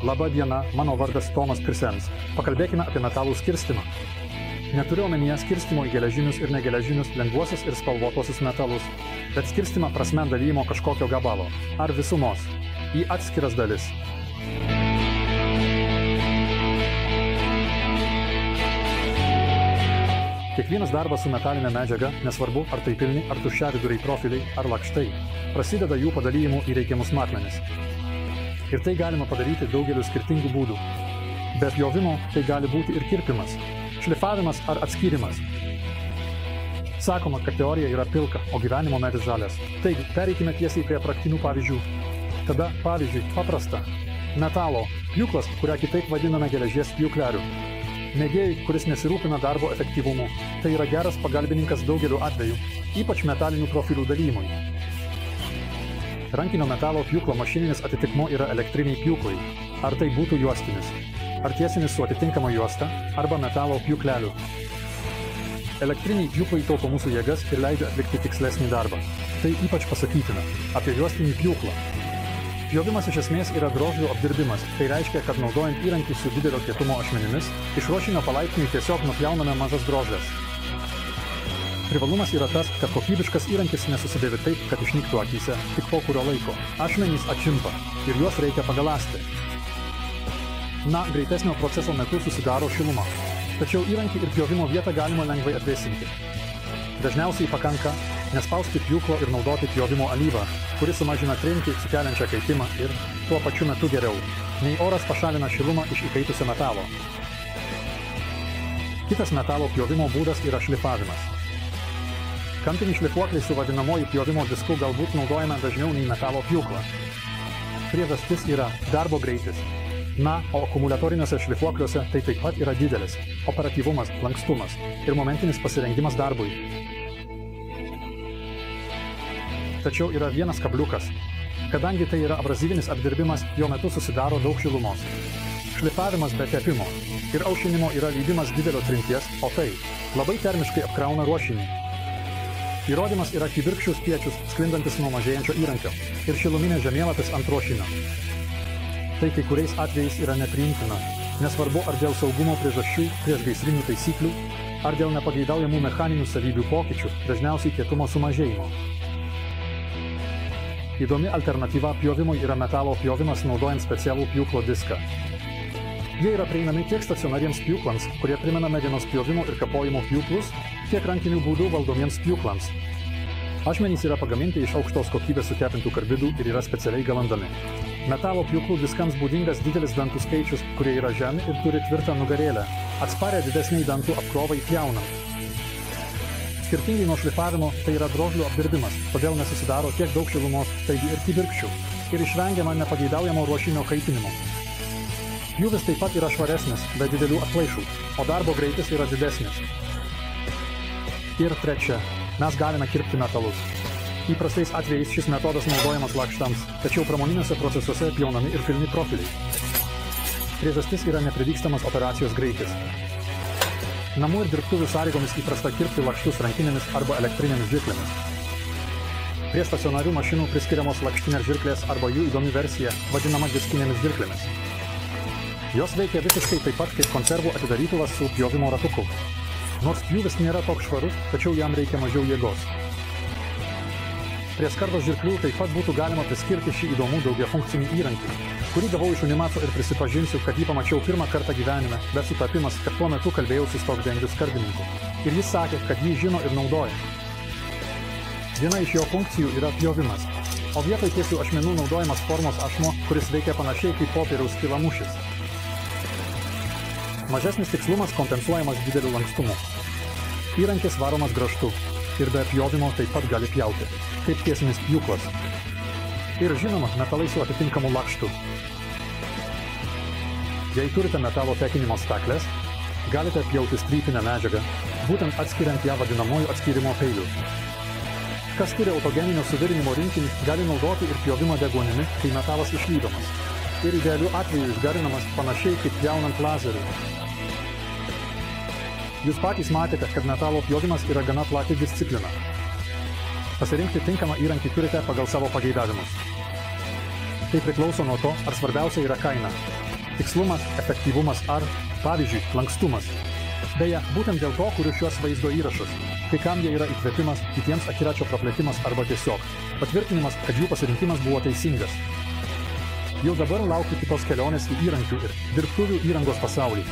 Labą dieną, mano vardas Tomas Krisens. Pakalbėkime apie metalų skirstimą. Neturiu omenyje skirstimo į geležinius ir negeležinius, lengvuosius ir spalvotosius metalus, bet skirstimą prasme dalymo kažkokio gabalo ar visumos į atskiras dalis. Kiekvienas darbas su metalinė medžiaga, nesvarbu ar tai pilni ar tuščiaviduriai profiliai ar lakštai, prasideda jų padalymu į reikiamus matmenis. Ir tai galima padaryti daugeliu skirtingų būdų. Be pjovimo tai gali būti ir kirpimas, šlifavimas ar atskyrimas. Sakoma, kad teorija yra pilka, o gyvenimo medis žalias. Taigi, pereikime tiesiai prie praktinių pavyzdžių. Tada, pavyzdžiui, paprasta. Metalo pjūklas, kurią kitaip vadiname geležies pjūkleliu. Mėgėjui, kuris nesirūpina darbo efektyvumu, tai yra geras pagalbininkas daugeliu atveju, ypač metalinių profilių dalymui. Rankinio metalo pjūklo mašininis atitikmuo yra elektriniai pjūklai, ar tai būtų juostinis, ar tiesinis su atitinkama juosta, arba metalo pjūkleliu. Elektriniai pjūklai taupo mūsų jėgas ir leidžia atlikti tikslesnį darbą. Tai ypač pasakytina apie juostinį pjūklą. Pjovimas iš esmės yra drožlių apdirbimas, tai reiškia, kad naudojant įrankį su didelio kietumo ašmenimis, iš ruošinio palaipsniui tiesiog nupjauname mažas drožles. Privalumas yra tas, kad kokybiškas įrankis nesusidėvi taip, kad išnyktų akyse tik po kurio laiko. Ašmenys atšimpa ir juos reikia pagaląsti. Na, greitesnio proceso metu susidaro šiluma, tačiau įrankį ir pjovimo vietą galima lengvai atvėsinti. Dažniausiai pakanka nespausti pjūklo ir naudoti pjovimo alyvą, kuri sumažina trintį sukeliančią kaitimą ir tuo pačiu metu geriau, nei oras pašalina šilumą iš įkaitusio metalo. Kitas metalo pjovimo būdas yra šlifavimas. Kampinį šlifuoklį su vadinamoju pjovimo disku galbūt naudojame dažniau nei metalo pjūklą. Priežastis yra darbo greitis. Na, o akumuliatoriniuose šlifuokliuose tai taip pat yra didelis operatyvumas, lankstumas ir momentinis pasirengimas darbui. Tačiau yra vienas kabliukas. Kadangi tai yra abrazyvinis apdirbimas, jo metu susidaro daug šilumos. Šlifavimas be tepimo ir aušinimo yra lydimas didelio trinties, o tai labai termiškai apkrauna ruošinį. Įrodymas yra kibirkščių spiečius, sklindantis nuo mažėjančio įrankio ir šiluminė žemėlapis ant ruošinio. Tai kai kuriais atvejais yra nepriimtina, nesvarbu ar dėl saugumo priežasčių, priešgaisrinių taisyklių, ar dėl nepageidaujamų mechaninių savybių pokyčių, dažniausiai kietumo sumažėjimo. Įdomi alternatyva pjovimui yra metalo pjovimas naudojant specialų pjūklo diską. Jie yra prieinami tiek stacionariems pjūklams, kurie primena medienos pjovimo ir kapojimo pjūklus, tiek rankinių būdų valdomiems pjūklams. Ašmenys yra pagaminti iš aukštos kokybės sukepintų karbidų ir yra specialiai galandami. Metalo pjūklų diskams būdingas didelis dantų skaičius, kurie yra žemi ir turi tvirtą nugarėlę, atsparę didesniai dantų apkrovai pjaunant. Skirtingai nuo šlifavimo, tai yra drožlių apdirbimas, todėl nesusidaro tiek daug šilumos, taigi ir kibirkščių, ir išvengiama nepageidaujamo ruošinio kaitinimo. Pjūvis taip pat yra švaresnis, be didelių atplaišų, o darbo greitis yra didesnis. Ir trečia, mes galime kirpti metalus. Įprastais atvejais šis metodas naudojamas lakštams, tačiau pramoniniuose procesuose pjaunami ir pilni profiliai. Priežastis yra nepridygstamas operacijos greitis. Namų ir dirbtuvių sąlygomis įprasta kirpti lakštus rankinėmis arba elektrinėmis žirklėmis. Prie stacionarių mašinų priskiriamos lakštinės žirklės arba jų įdomi versija, vadinama diskinėmis žirklėmis. Jos veikia visiškai taip pat kaip konservų atidarytuvas su pjovimo ratuku. Nors pjūvis nėra toks švarus, tačiau jam reikia mažiau jėgos. Prie skardos žirklių taip pat būtų galima priskirti šį įdomų daugiafunkcinį įrankį, kurį gavau iš Unimaco ir prisipažinsiu, kad jį pamačiau pirmą kartą gyvenime, bet sutapimas, kad tuo metu kalbėjausi su stogdengiu skardininku. Ir jis sakė, kad jį žino ir naudoja. Viena iš jo funkcijų yra pjovimas, o vietoj tiesių ašmenų naudojamas formos ašmo, kuris veikia panašiai kaip popieriaus kilamušis. Mažesnis tikslumas kompensuojamas dideliu lankstumu. Įrankis varomas grąžtu ir be pjovimo taip pat gali pjauti, kaip tiesinis pjūklas. Ir žinoma, metalai su atitinkamu lakštu. Jei turite metalo tekinimo stakles, galite pjauti strypinę medžiagą, būtent atskiriant ją vadinamuoju atskyrimo peiliu. Kas turi autogeninio suvirinimo rinkinį, gali naudoti ir pjovimą deguonimi, kai metalas išlydomas. Ir idealiu atveju išgarinamas panašiai kaip pjaunant lazeriu. Jūs patys matėte, kad metalo pjovimas yra gana plati disciplina. Pasirinkti tinkamą įrankį turite pagal savo pageidavimus. Tai priklauso nuo to, ar svarbiausia yra kaina. tikslumas, efektyvumas ar, pavyzdžiui, lankstumas. Beje, būtent dėl to kuriu šiuos vaizdo įrašus. Kai kam jie yra įkvėpimas, kitiems akiračio praplėtimas arba tiesiog patvirtinimas, kad jų pasirinkimas buvo teisingas. Jau dabar laukiu kitos kelionės į įrankių ir dirbtuvių įrangos pasaulį.